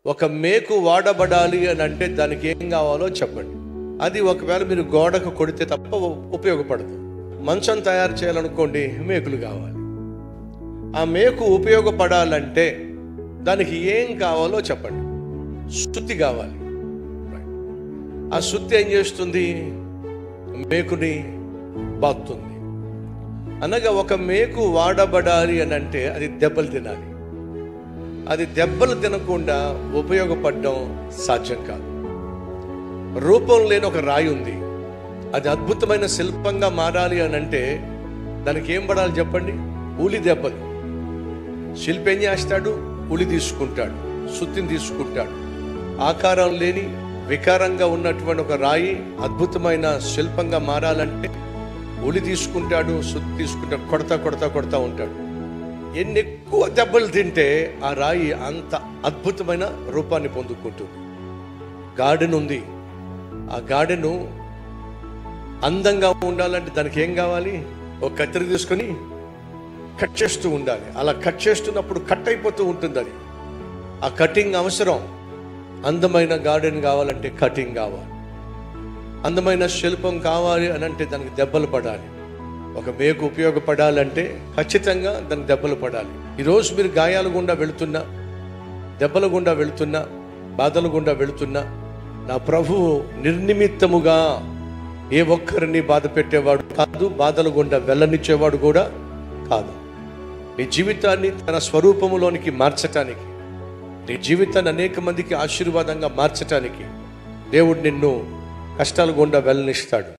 ఒక మేకు వాడబడాలి అని అంటే దానికి ఏం కావాలో చెప్పండి. అది ఒకవేళ మీరు గోడకు కొడితే తప్ప ఉపయోగపడదు. మంచం తయారు చేయాలనుకోండి, మేకులు కావాలి. ఆ మేకు ఉపయోగపడాలంటే దానికి ఏం కావాలో చెప్పండి. సుత్తి కావాలి. ఆ సుత్తి ఏం చేస్తుంది? మేకుని బాగుతుంది. అనగా ఒక మేకు వాడబడాలి అని అంటే అది దెబ్బలు తినాలి. అది దెబ్బలు తినకుండా ఉపయోగపడడం సాధ్యం కాదు. రూపం లేని ఒక రాయి ఉంది, అది అద్భుతమైన శిల్పంగా మారాలి అని అంటే దానికి ఏం పడాలి చెప్పండి? ఉలి దెబ్బలు. శిల్పి ఏం చేస్తాడు? ఉలి తీసుకుంటాడు, సుత్తిని తీసుకుంటాడు. ఆకారం లేని వికారంగా ఉన్నటువంటి ఒక రాయి అద్భుతమైన శిల్పంగా మారాలంటే ఉలి తీసుకుంటాడు, సుత్తి తీసుకుంటాడు, కొడతా ఉంటాడు. ఎన్ని ఎక్కువ దెబ్బలు తింటే ఆ రాయి అంత అద్భుతమైన రూపాన్ని పొందుకుంటుంది. గార్డెన్ ఉంది, ఆ గార్డెను అందంగా ఉండాలంటే దానికి ఏం కావాలి? ఒక కత్తిరి తీసుకొని కట్ చేస్తూ ఉండాలి. అలా కట్ చేస్తున్నప్పుడు కట్ అయిపోతూ ఉంటుంది. అది ఆ కటింగ్ అవసరం. అందమైన గార్డెన్ కావాలంటే కటింగ్ కావాలి. అందమైన శిల్పం కావాలి అని అంటే దానికి దెబ్బలు పడాలి. ఒక మేకు ఉపయోగపడాలంటే ఖచ్చితంగా దానికి దెబ్బలు పడాలి. ఈరోజు మీరు గాయాల గుండా వెళుతున్నా, దెబ్బల గుండా వెళుతున్నా, బాధల గుండా వెళుతున్నా, నా ప్రభువు నిర్నిమిత్తముగా ఏ ఒక్కరిని బాధ పెట్టేవాడు కాదు, బాధల గుండా వెళ్ళనిచ్చేవాడు కూడా కాదు. నీ జీవితాన్ని తన స్వరూపములోనికి మార్చటానికి, నీ జీవితాన్ని అనేక మందికి ఆశీర్వాదంగా మార్చటానికి దేవుడు నిన్ను కష్టాల గుండా వెళ్ళనిస్తాడు.